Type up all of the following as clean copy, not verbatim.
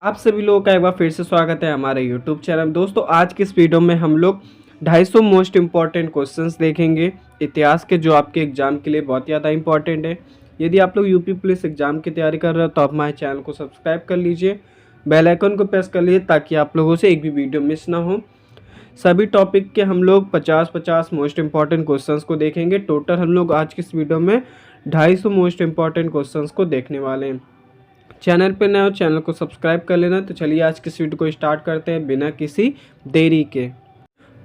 आप सभी लोगों का एक बार फिर से स्वागत है हमारे YouTube चैनल। दोस्तों आज की इस वीडियो में हम लोग 250 मोस्ट इम्पॉर्टेंट क्वेश्चंस देखेंगे इतिहास के, जो आपके एग्जाम के लिए बहुत ज़्यादा इंपॉर्टेंट है। यदि आप लोग यूपी पुलिस एग्जाम की तैयारी कर रहे हो तो आप हमारे चैनल को सब्सक्राइब कर लीजिए, बेल आइकन को प्रेस कर लीजिए ताकि आप लोगों से एक भी वीडियो मिस ना हो। सभी टॉपिक के हम लोग 50-50 मोस्ट इम्पॉर्टेंट क्वेश्चंस को देखेंगे। टोटल हम लोग आज की इस वीडियो में 250 मोस्ट इम्पॉर्टेंट क्वेश्चंस को देखने वाले हैं। चैनल पे नए हो चैनल को सब्सक्राइब कर लेना। तो चलिए आज की वीडियो को स्टार्ट करते हैं बिना किसी देरी के।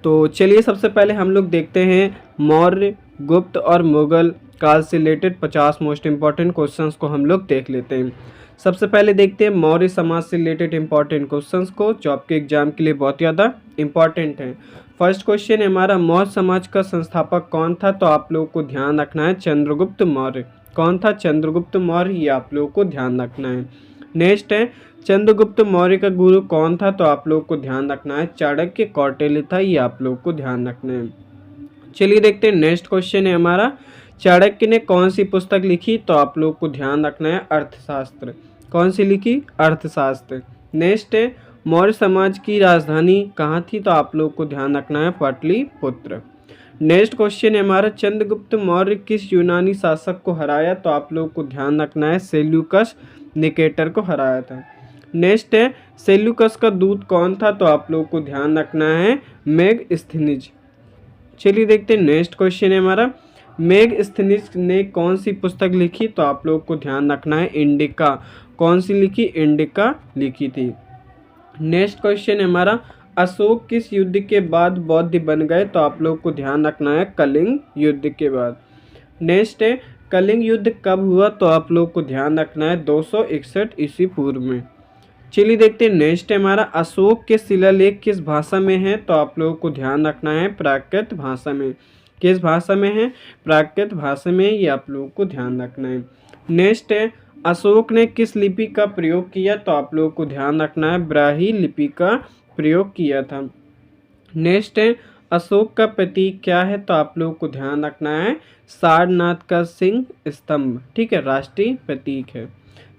तो चलिए सबसे पहले हम लोग देखते हैं मौर्य, गुप्त और मुगल काल से रिलेटेड 50 मोस्ट इम्पॉर्टेंट क्वेश्चंस को हम लोग देख लेते हैं। सबसे पहले देखते हैं मौर्य समाज से रिलेटेड इंपॉर्टेंट क्वेश्चंस को, जो आपके एग्जाम के लिए बहुत ज़्यादा इंपॉर्टेंट हैं। फर्स्ट क्वेश्चन है हमारा, मौर्य समाज का संस्थापक कौन था? तो आप लोगों को ध्यान रखना है चंद्रगुप्त मौर्य। कौन था? चंद्रगुप्त मौर्य, ये आप लोगों को ध्यान रखना है। नेक्स्ट है, चंद्रगुप्त मौर्य का गुरु कौन था? तो आप लोगों को ध्यान रखना है चाणक्य कौटिल्य था, ये आप लोगों को ध्यान रखना है। चलिए देखते हैं नेक्स्ट क्वेश्चन है हमारा, चाणक्य ने कौन सी पुस्तक लिखी? तो आप लोगों को ध्यान रखना है अर्थशास्त्र। कौन सी लिखी? अर्थशास्त्र। नेक्स्ट है, मौर्य समाज की राजधानी कहाँ थी? तो आप लोगों को ध्यान रखना है पाटलिपुत्र। नेक्स्ट क्वेश्चन है हमारा, चंद्रगुप्त मौर्य किस यूनानी शासक को हराया? तो आप लोगों को ध्यान रखना है सेल्यूकस निकेटर को हराया था। नेक्स्ट है, सेल्यूकस का दूत कौन था? तो आप लोगों को ध्यान रखना है मेगस्थनीज। चलिए देखते हैं नेक्स्ट क्वेश्चन है हमारा, मेगस्थनीज ने कौन सी पुस्तक लिखी? तो आप लोगों को ध्यान रखना है इंडिका। कौन सी लिखी? इंडिका लिखी थी। नेक्स्ट क्वेश्चन है हमारा, अशोक किस युद्ध के बाद बौद्ध बन गए? तो आप लोग को ध्यान रखना है कलिंग युद्ध के बाद। नेक्स्ट है, कलिंग युद्ध कब हुआ? तो आप लोग को ध्यान रखना है 261 ईस्वी पूर्व में। चलिए देखते हैं नेक्स्ट है हमारा, अशोक के शिलालेख किस भाषा में है? तो आप लोगों को ध्यान रखना है प्राकृत भाषा में। किस भाषा में है? प्राकृत भाषा में, ये आप लोगों को ध्यान रखना है। नेक्स्ट है, अशोक ने किस लिपि का प्रयोग किया? तो आप लोगों को ध्यान रखना है ब्राह्मी लिपि का प्रयोग किया था। नेक्स्ट है, अशोक का प्रतीक क्या है? तो आप लोगों को ध्यान रखना है सारनाथ का सिंह स्तंभ, ठीक है, राष्ट्रीय प्रतीक है।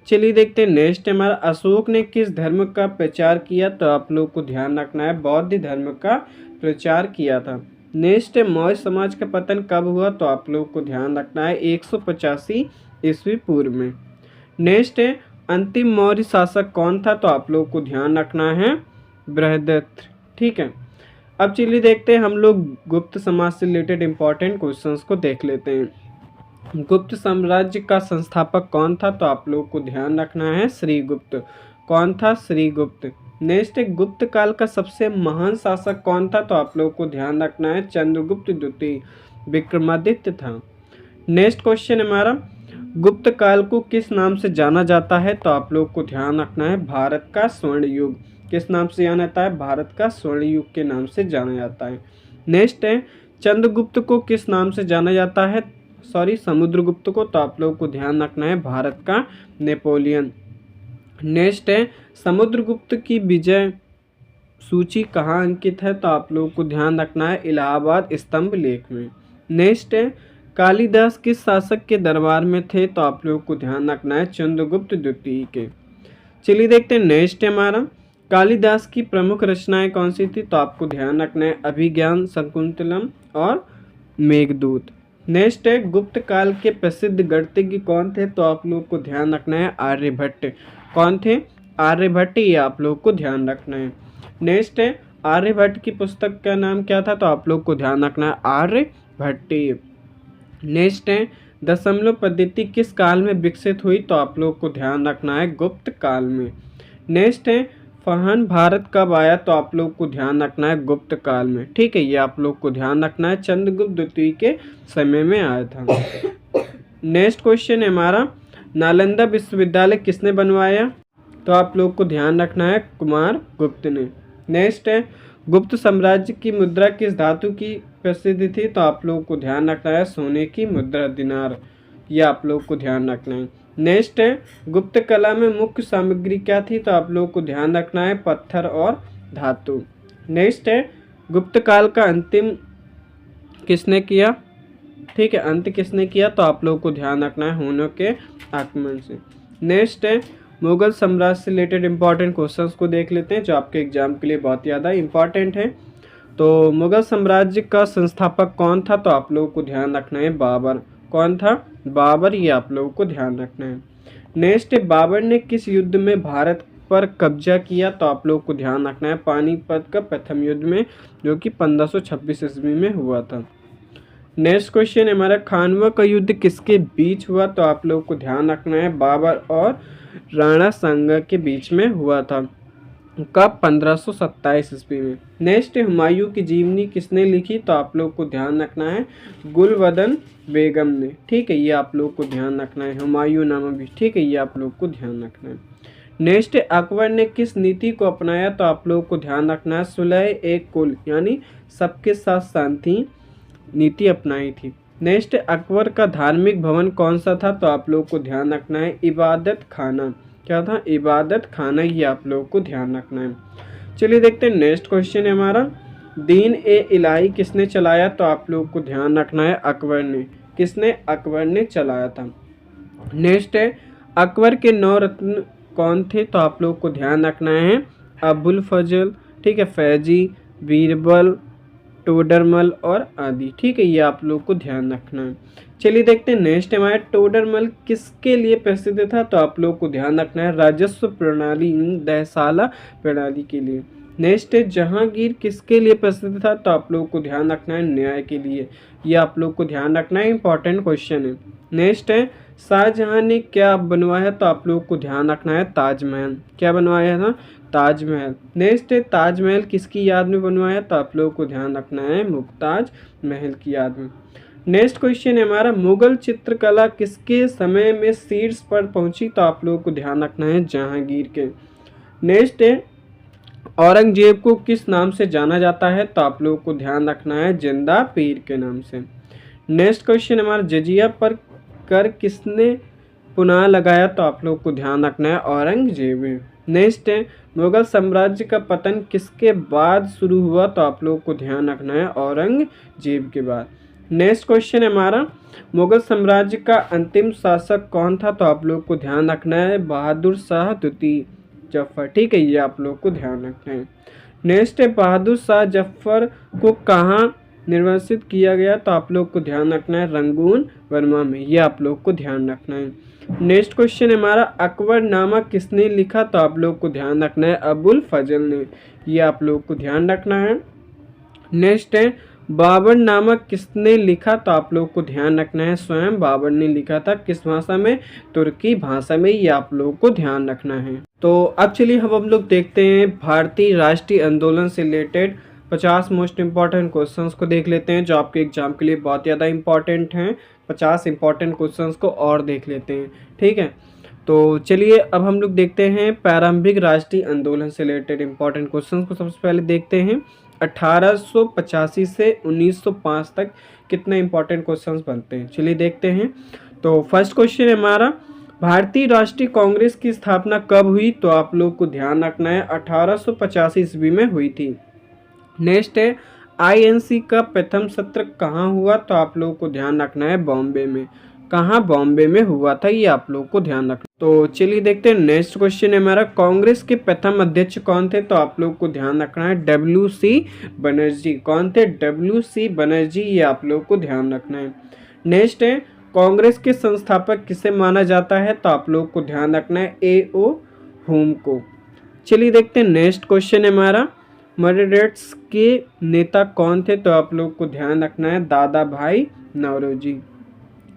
चलिए देखते हैं नेक्स्ट हमारा, अशोक ने किस धर्म का प्रचार किया? तो आप लोगों को ध्यान रखना है बौद्ध धर्म का प्रचार किया था। नेक्स्ट है, मौर्य समाज का पतन कब हुआ? तो आप लोगों को ध्यान रखना है 185 ईस्वी पूर्व में। नेक्स्ट है, अंतिम मौर्य शासक कौन था? तो आप लोगों को ध्यान रखना है बृहदत्त, ठीक है। अब चलिए देखते हैं हम लोग गुप्त समाज से रिलेटेड इंपॉर्टेंट क्वेश्चंस को देख लेते हैं। गुप्त साम्राज्य का संस्थापक कौन था? तो आप लोगों को ध्यान रखना है श्रीगुप्त। कौन था? श्रीगुप्त। नेक्स्ट है, गुप्त काल का सबसे महान शासक कौन था? तो आप लोगों को ध्यान रखना है चंद्रगुप्त द्वितीय, विक्रमादित्य था। नेक्स्ट क्वेश्चन हमारा, गुप्त काल को किस नाम से जाना जाता है? तो आप लोग को ध्यान रखना है भारत का स्वर्ण युग। किस नाम से जाना जाता है? भारत का स्वर्ण युग के नाम से जाना जाता है। नेक्स्ट है, चंद्रगुप्त को किस नाम से जाना जाता है? समुद्रगुप्त को। तो आप लोगों को ध्यान रखना है भारत का नेपोलियन। नेक्स्ट है, समुद्रगुप्त की विजय सूची कहाँ अंकित है? तो आप लोगों को ध्यान रखना है इलाहाबाद स्तंभ लेख में। नेक्स्ट है, कालिदास किस शासक के दरबार में थे? तो आप लोगों को ध्यान रखना है चंद्रगुप्त द्वितीय के। चलिए देखते हैं नेक्स्ट है हमारा, कालिदास की प्रमुख रचनाएं कौन सी थी? तो आपको ध्यान रखना है अभिज्ञान शकुंतलम और मेघदूत। नेक्स्ट है, गुप्त काल के प्रसिद्ध गणितज्ञ कौन थे? तो आप लोग को ध्यान रखना है आर्यभट्ट। कौन थे? आर्यभट्ट, ये आप लोग को ध्यान रखना है। नेक्स्ट है, आर्यभट्ट की पुस्तक का नाम क्या था? तो आप लोग को ध्यान रखना है आर्यभट्टीय। नेक्स्ट है, दशमलव पद्धति किस काल में विकसित हुई? तो आप लोग को ध्यान रखना है गुप्त काल में। नेक्स्ट है, फहन भारत कब आया? तो आप लोग को ध्यान रखना है गुप्त काल में, ठीक है, ये आप लोग को ध्यान रखना है चंद्रगुप्त द्वितीय के समय में आया था। नेक्स्ट क्वेश्चन है हमारा, नालंदा विश्वविद्यालय किसने बनवाया? तो आप लोग को ध्यान रखना है कुमार गुप्त ने। नेक्स्ट है, गुप्त साम्राज्य की मुद्रा किस धातु की प्रसिद्ध थी? तो आप लोग को ध्यान रखना है सोने की मुद्रा दिनार, ये आप लोग को ध्यान रखना है। नेक्स्ट है, गुप्त कला में मुख्य सामग्री क्या थी? तो आप लोग को ध्यान रखना है पत्थर और धातु। नेक्स्ट है, गुप्त काल का अंतिम किसने किया? ठीक है, अंत किसने किया? तो आप लोग को ध्यान रखना है हुनों के आक्रमण से। नेक्स्ट है, मुगल साम्राज्य से रिलेटेड इंपॉर्टेंट क्वेश्चंस को देख लेते हैं जो आपके एग्जाम के लिए बहुत ज़्यादा इंपॉर्टेंट है। तो मुगल साम्राज्य का संस्थापक कौन था, तो आप लोगों को ध्यान रखना है बाबर। कौन था, बाबर, ये आप लोगों को ध्यान रखना है। नेक्स्ट है, बाबर ने किस युद्ध में भारत पर कब्जा किया, तो आप लोगों को ध्यान रखना है पानीपत का प्रथम युद्ध में, जो कि 1526 ईस्वी में हुआ था। नेक्स्ट क्वेश्चन है हमारा, खानवा का युद्ध किसके बीच हुआ, तो आप लोगों को ध्यान रखना है बाबर और राणा सांगा के बीच में हुआ था। कब, 1527 ईस्वी में। नेक्स्ट है, हुमायूं की जीवनी किसने लिखी, तो आप लोग को ध्यान रखना है गुलबदन बेगम ने। ठीक है, ये आप लोग को ध्यान रखना है, हुमायूं नामा भी। ठीक है, ये आप लोग को ध्यान रखना है। नेक्स्ट है, अकबर ने किस नीति को अपनाया, तो आप लोग को ध्यान रखना है सुलह एक कुल यानी सबके साथ शांति नीति अपनाई थी। नेक्स्ट है, अकबर का धार्मिक भवन कौन सा था, तो आप लोग को ध्यान रखना है इबादत खाना। क्या था, इबादत खाना, ये आप लोगों को ध्यान रखना है। चलिए देखते हैं नेक्स्ट क्वेश्चन है हमारा, दीन ए इलाही किसने चलाया, तो आप लोगों को ध्यान रखना है अकबर ने। किसने, अकबर ने चलाया था। नेक्स्ट है, अकबर के 9 रत्न कौन थे, तो आप लोग को ध्यान रखना है अबुल फजल, ठीक है, फैजी, बीरबल, टोडरमल और आदि। ठीक है, ये आप लोग को ध्यान रखना है। चलिए देखते हैं नेक्स्ट हमारा, टोडरमल किसके लिए प्रसिद्ध था, तो आप लोग को ध्यान रखना है राजस्व प्रणाली दहसाला प्रणाली के लिए। नेक्स्ट है, जहांगीर किसके लिए प्रसिद्ध था, तो आप लोग को ध्यान रखना है न्याय के लिए। ये आप लोग को ध्यान रखना है, इंपॉर्टेंट क्वेश्चन है। नेक्स्ट है, शाहजहां ने क्या बनवाया, तो आप लोग को ध्यान रखना है ताजमहल। क्या बनवाया था, ताजमहल। नेक्स्ट है, ताजमहल किसकी याद में बनवाया, तो आप लोगों को ध्यान रखना है मुमताज महल की याद में। नेक्स्ट क्वेश्चन है हमारा, मुगल चित्रकला किसके समय में शीर्ष पर पहुंची, तो आप लोगों को ध्यान रखना है जहांगीर के। नेक्स्ट है, औरंगजेब को किस नाम से जाना जाता है, तो आप लोगों को ध्यान रखना है जिंदा पीर के नाम से। नेक्स्ट क्वेश्चन हमारा, जजिया पर कर किसने पुनः लगाया, तो आप लोग को ध्यान रखना है औरंगजेब। नेक्स्ट है, मुगल साम्राज्य का पतन किसके बाद शुरू हुआ, तो आप लोग को ध्यान रखना है औरंगजेब के बाद। नेक्स्ट क्वेश्चन है हमारा, मुगल साम्राज्य का अंतिम शासक कौन था, तो आप लोग को ध्यान रखना है बहादुर शाह द्वितीय जफर। ठीक है, ये आप लोग को ध्यान रखना है। नेक्स्ट है, बहादुर शाह जफर को कहाँ निर्वासित किया गया, तो आप लोग को ध्यान रखना है रंगून वर्मा में। ये आप लोग को ध्यान रखना है। नेक्स्ट क्वेश्चन है हमारा, अकबरनामा किसने लिखा, तो आप लोग को ध्यान रखना है अबुल फजल ने। ये आप लोग को ध्यान रखना है। नेक्स्ट है, बाबरनामा किसने लिखा, तो आप लोग को ध्यान रखना है स्वयं बाबर ने लिखा था। किस भाषा में, तुर्की भाषा में। ये आप लोग को ध्यान रखना है। तो अब चलिए हम लोग देखते हैं भारतीय राष्ट्रीय आंदोलन से रिलेटेड 50 मोस्ट इंपॉर्टेंट क्वेश्चंस को देख लेते हैं जो आपके एग्जाम के लिए बहुत ज़्यादा इंपॉर्टेंट हैं। 50 इंपॉर्टेंट क्वेश्चंस को और देख लेते हैं, ठीक है। तो चलिए अब हम लोग देखते हैं प्रारंभिक राष्ट्रीय आंदोलन से रिलेटेड इंपॉर्टेंट क्वेश्चंस को। सबसे पहले देखते हैं 1885 से 1905 तक कितने इंपॉर्टेंट क्वेश्चंस बनते हैं। चलिए देखते हैं। तो फर्स्ट क्वेश्चन है हमारा, भारतीय राष्ट्रीय कांग्रेस की स्थापना कब हुई, तो आप लोग को ध्यान रखना है 1885 ईस्वी में हुई थी। नेक्स्ट है, आईएनसी का प्रथम सत्र कहाँ हुआ, तो आप लोगों को ध्यान रखना है बॉम्बे में। कहाँ, बॉम्बे में हुआ था, ये आप लोग को ध्यान रखना। तो चलिए देखते हैं नेक्स्ट क्वेश्चन है हमारा, कांग्रेस के प्रथम अध्यक्ष कौन थे, तो आप लोग को ध्यान रखना है WC बनर्जी। कौन थे, WC बनर्जी, ये आप लोग को ध्यान रखना है। नेक्स्ट है, कांग्रेस के संस्थापक किसे माना जाता है, तो आप लोग को ध्यान रखना है A.O. होम को। चलिए देखते हैं नेक्स्ट क्वेश्चन है हमारा, मॉडरेट्स के नेता कौन थे, तो आप लोग को ध्यान रखना है दादा भाई नौरोजी।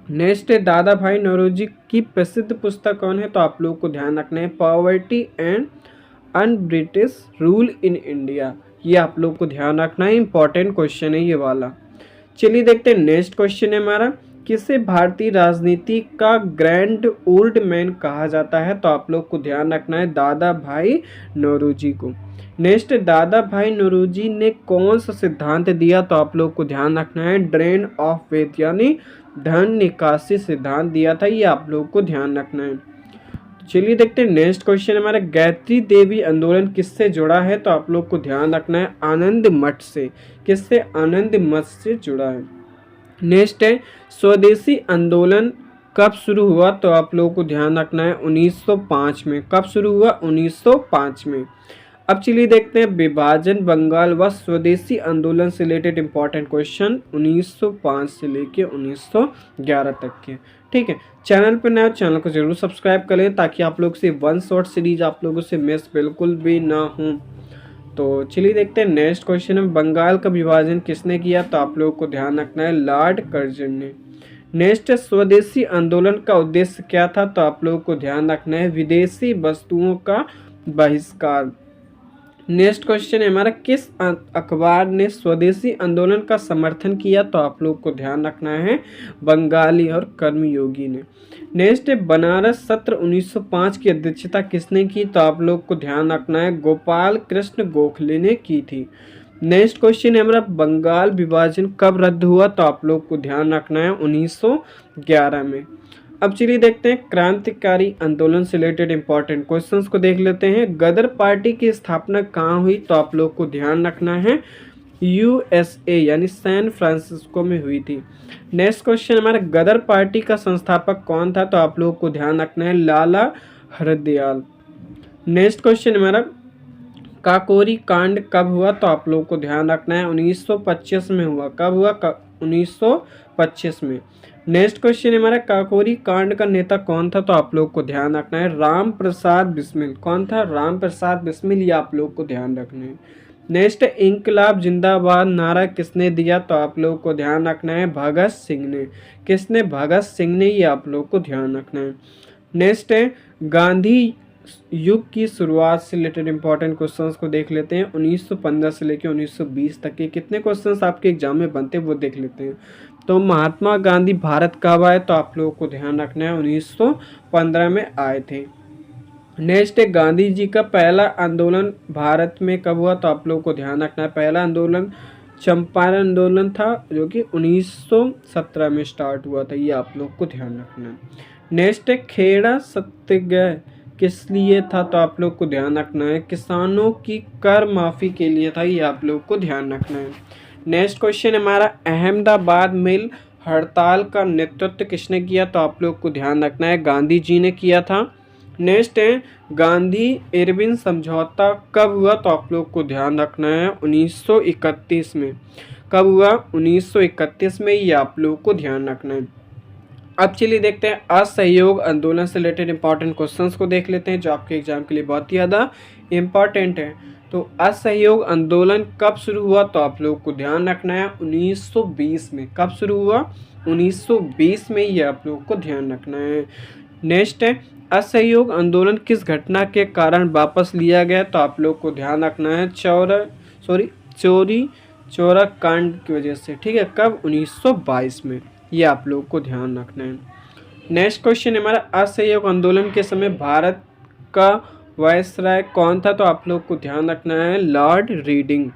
नेक्स्ट है, दादा भाई नौरोजी की प्रसिद्ध पुस्तक कौन है, तो आप लोग को ध्यान रखना है poverty and un British rule in India. ये आप लोग को ध्यान रखना है, इंपॉर्टेंट क्वेश्चन है ये वाला। चलिए देखते हैं नेक्स्ट क्वेश्चन है हमारा, किसे भारतीय राजनीति का ग्रैंड ओल्ड मैन कहा जाता है, तो आप लोग को ध्यान रखना है दादा भाई नौरोजी को। नेक्स्ट, दादा भाई नौरोजी ने कौन सा सिद्धांत दिया, तो आप लोग को ध्यान रखना है ड्रेन ऑफ वेल्थ यानी धन निकासी सिद्धांत दिया था, ये आप लोग को ध्यान रखना है। चलिए देखते हैं नेक्स्ट क्वेश्चन हमारा, गायत्री देवी आंदोलन किससे जुड़ा है, तो आप लोग को ध्यान रखना है आनंद मठ से। किससे, आनंद मठ से जुड़ा है। नेक्स्ट है, स्वदेशी आंदोलन कब शुरू हुआ तो आप लोगों को ध्यान रखना है 1905 में। कब शुरू हुआ? 1905 में। अब चलिए देखते हैं विभाजन, बंगाल व स्वदेशी आंदोलन से रिलेटेड इंपॉर्टेंट क्वेश्चन 1905 से लेके 1911 तक के। ठीक है, चैनल पर नए हो चैनल को जरूर सब्सक्राइब करें ताकि आप लोग से वन शॉट सीरीज आप लोगों से मिस बिल्कुल भी ना हो। तो चलिए देखते हैं नेक्स्ट क्वेश्चन में, बंगाल का विभाजन किसने किया? तो आप लोगों को ध्यान रखना है लॉर्ड कर्जन ने। नेक्स्ट, स्वदेशी आंदोलन का उद्देश्य क्या था? तो आप लोगों को ध्यान रखना है विदेशी वस्तुओं का बहिष्कार। नेक्स्ट क्वेश्चन है हमारा, किस अखबार ने स्वदेशी आंदोलन का समर्थन किया? तो आप लोग को ध्यान रखना है बंगाली और कर्मयोगी ने। नेक्स्ट है बनारस सत्र 1905 की अध्यक्षता किसने की? तो आप लोग को ध्यान रखना है गोपाल कृष्ण गोखले ने की थी। नेक्स्ट क्वेश्चन है हमारा, बंगाल विभाजन कब रद्द हुआ? तो आप लोग को ध्यान रखना है 1911 में। अब चलिए देखते हैं क्रांतिकारी आंदोलन से रिलेटेड इंपॉर्टेंट क्वेश्चंस को देख लेते हैं। गदर पार्टी की स्थापना कहाँ हुई? तो आप लोग को ध्यान रखना है यूएसए यानी सैन फ्रांसिस्को में हुई थी। नेक्स्ट क्वेश्चन हमारा, गदर पार्टी का संस्थापक कौन था? तो आप लोग को ध्यान रखना है लाला हरदयाल। नेक्स्ट क्वेश्चन हमारा, काकोरी कांड कब हुआ? तो आप लोग को ध्यान रखना है 1925 में हुआ। कब हुआ? 1925 में। नेक्स्ट क्वेश्चन हमारा, काकोरी कांड का नेता कौन था? तो आप लोग को ध्यान रखना है राम प्रसाद बिस्मिल। कौन था? राम प्रसाद बिस्मिल, ये आप लोग को ध्यान रखना है। नेक्स्ट, इंकलाब जिंदाबाद नारा किसने दिया? तो आप लोग को ध्यान रखना है भगत सिंह ने। किसने? भगत सिंह ने, ये आप लोग को ध्यान रखना है। नेक्स्ट है गांधी युग की शुरुआत से रिलेटेड इंपॉर्टेंट क्वेश्चंस को देख लेते हैं। 1915 से लेकर 1920 तक के कितने क्वेश्चंस आपके एग्जाम में बनते हैं वो देख लेते हैं। तो महात्मा गांधी भारत कब आए? तो आप लोगों को ध्यान रखना है 1915 में आए थे। नेक्स्ट है गांधी जी का पहला आंदोलन भारत में कब हुआ? तो आप लोगों को ध्यान रखना है पहला आंदोलन चंपारण आंदोलन था जो कि 1917 में स्टार्ट हुआ था, ये आप लोग को ध्यान रखना है। नेक्स्ट है खेड़ा सत्याग्रह किस लिए था? तो आप लोग को ध्यान रखना है किसानों की कर माफी के लिए था, ये आप लोग को ध्यान रखना है। नेक्स्ट क्वेश्चन हमारा, अहमदाबाद मिल हड़ताल का नेतृत्व किसने किया? तो आप लोग को ध्यान रखना है गांधी जी ने किया था। नेक्स्ट है गांधी इरविन समझौता कब हुआ? तो आप लोग को ध्यान रखना है 1931 में। कब हुआ? 1931 में, ये आप लोग को ध्यान रखना है। अब चलिए देखते हैं असहयोग आंदोलन से रिलेटेड इंपॉर्टेंट क्वेश्चंस को देख लेते हैं जो आपके एग्जाम के लिए बहुत ही ज़्यादा इम्पॉर्टेंट है। तो असहयोग आंदोलन कब शुरू हुआ? तो आप लोग को ध्यान रखना है 1920 में। कब शुरू हुआ? 1920 में, ये आप लोग को ध्यान रखना है। नेक्स्ट है असहयोग आंदोलन किस घटना के कारण वापस लिया गया? तो आप लोग को ध्यान रखना है चोरी चौरा कांड की वजह से। ठीक है, कब? 1922 में, ये आप लोग को ध्यान रखना है। नेक्स्ट क्वेश्चन हमारा, असहयोग आंदोलन के समय भारत का वायसराय कौन था? तो आप लोग को ध्यान रखना है लॉर्ड रीडिंग।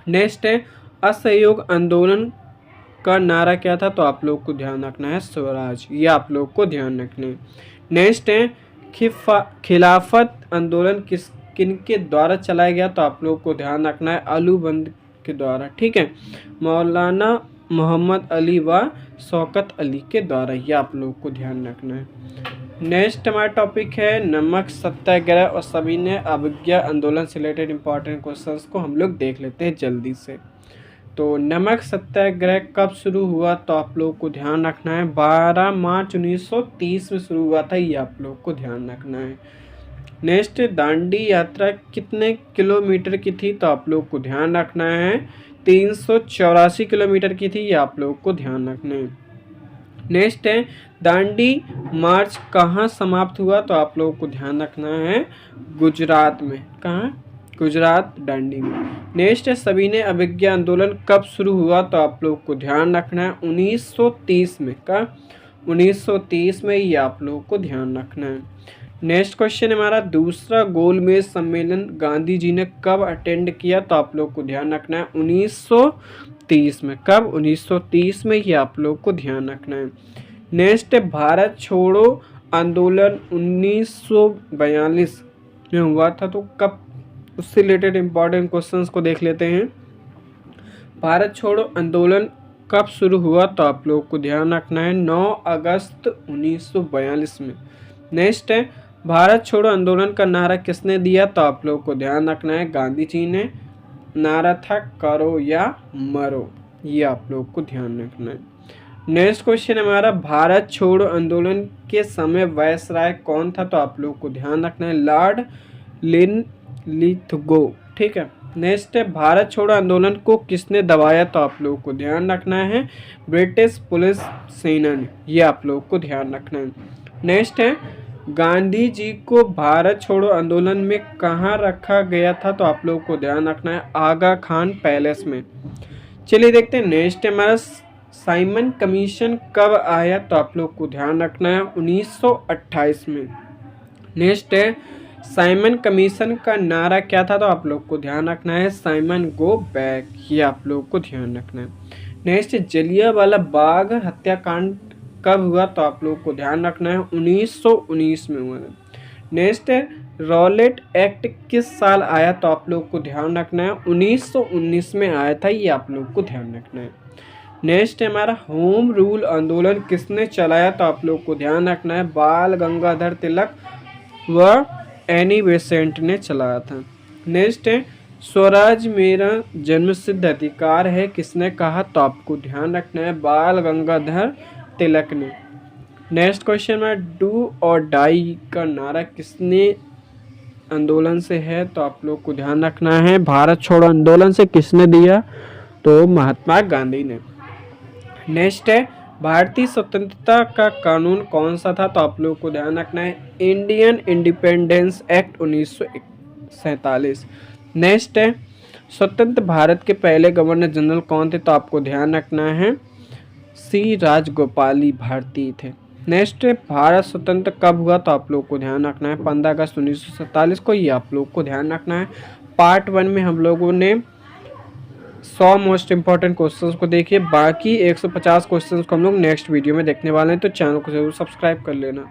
नेक्स्ट है असहयोग आंदोलन का नारा क्या था? तो आप लोग को ध्यान रखना है स्वराज, ये आप लोग को ध्यान रखना है। नेक्स्ट है खिलाफत आंदोलन किनके द्वारा चलाया गया? तो आप लोग को ध्यान रखना है अलूबंद के द्वारा। ठीक है, मौलाना मोहम्मद अली व शौकत अली के द्वारा, ये आप लोग को ध्यान रखना है। नेक्स्ट हमारा टॉपिक है नमक सत्याग्रह और सविनय अवज्ञा आंदोलन से रिलेटेड इंपॉर्टेंट क्वेश्चंस को हम लोग देख लेते हैं जल्दी से। तो नमक सत्याग्रह कब शुरू हुआ? तो आप लोग को ध्यान रखना है 12 मार्च 1930 में शुरू हुआ था, ये आप लोग को ध्यान रखना है। नेक्स्ट दांडी यात्रा कितने किलोमीटर की थी? तो आप लोग को ध्यान रखना है 384 किलोमीटर की थी, ये आप लोग को ध्यान रखना है। नेक्स्ट है दांडी मार्च कहाँ समाप्त हुआ? तो आप लोगों को ध्यान रखना है गुजरात में। कहाँ? गुजरात, दांडी में। नेक्स्ट है सविनय अवज्ञा आंदोलन कब शुरू हुआ? तो आप लोग को ध्यान रखना है 1930 में। का 1930 में, ये आप लोग को ध्यान रखना है। नेक्स्ट क्वेश्चन हमारा, दूसरा गोलमेज सम्मेलन गांधी जी ने कब अटेंड किया? तो आप लोग को ध्यान रखना है 1930 में। कब? 1930 में, ये आप लोग को ध्यान रखना है। नेक्स्ट है भारत छोड़ो आंदोलन 1942 में हुआ था, तो कब? उससे रिलेटेड इंपॉर्टेंट क्वेश्चंस को देख लेते हैं। भारत छोड़ो आंदोलन कब शुरू हुआ, तो आप लोगों को ध्यान रखना है 9 अगस्त 1942 में। नेक्स्ट है भारत छोड़ो आंदोलन का नारा किसने दिया, तो आप लोगों को ध्यान रखना है गांधी जी ने। नारा था करो या मरो, ये आप लोगों को ध्यान रखना है। नेक्स्ट क्वेश्चन हमारा भारत छोड़ो आंदोलन के समय वायसराय कौन था, तो आप लोगों को ध्यान रखना है लॉर्ड लिनलिथगो। ठीक है। नेक्स्ट है भारत छोड़ो आंदोलन को किसने दबाया, तो आप लोगों को ध्यान रखना है ब्रिटिश पुलिस सेना ने, ये आप लोगों को ध्यान रखना है। नेक्स्ट है गांधी जी को भारत छोड़ो आंदोलन में कहाँ रखा गया था, तो आप लोगों को ध्यान रखना है आगा खान पैलेस में। चलिए देखते हैं नेक्स्ट हमारा साइमन कमीशन कब आया, तो आप लोग को ध्यान रखना है 1928 में। नेक्स्ट है साइमन कमीशन का नारा क्या था, तो आप लोग को ध्यान रखना है साइमन गो बैक, ये आप लोग को ध्यान रखना है। नेक्स्ट जलियांवाला बाग हत्याकांड कब हुआ, तो आप लोग को ध्यान रखना है 1919 में हुआ। नेक्स्ट है रॉलेट एक्ट किस साल आया, तो आप लोग को ध्यान रखना है 1919 में आया था, ये आप लोग को ध्यान रखना है। नेक्स्ट है हमारा होम रूल आंदोलन किसने चलाया, तो आप लोग को ध्यान रखना है बाल गंगाधर तिलक व एनी बेसेंट ने चलाया था। नेक्स्ट है स्वराज मेरा जन्मसिद्ध अधिकार है किसने कहा, तो आपको ध्यान रखना है बाल गंगाधर तिलक ने। नेक्स्ट क्वेश्चन में डू और डाई का नारा किसने आंदोलन से है, तो आप लोग को ध्यान रखना है भारत छोड़ो आंदोलन से किसने दिया, तो महात्मा गांधी ने। नेक्स्ट है भारतीय स्वतंत्रता का कानून कौन सा था, तो आप लोग को ध्यान रखना है इंडियन इंडिपेंडेंस एक्ट 1947। नेक्स्ट है स्वतंत्र भारत के पहले गवर्नर जनरल कौन थे, तो आपको ध्यान रखना है सी राजगोपाली भारती थे। नेक्स्ट है भारत स्वतंत्र कब हुआ, तो आप लोग को ध्यान रखना है 15 अगस्त 1947 को, ये आप लोग को ध्यान रखना है। पार्ट 1 में हम लोगों ने 100 मोस्ट इंपॉर्टेंट क्वेश्चंस को देखिए, बाकी 150 क्वेश्चंस को हम लोग नेक्स्ट वीडियो में देखने वाले हैं, तो चैनल को जरूर सब्सक्राइब कर लेना।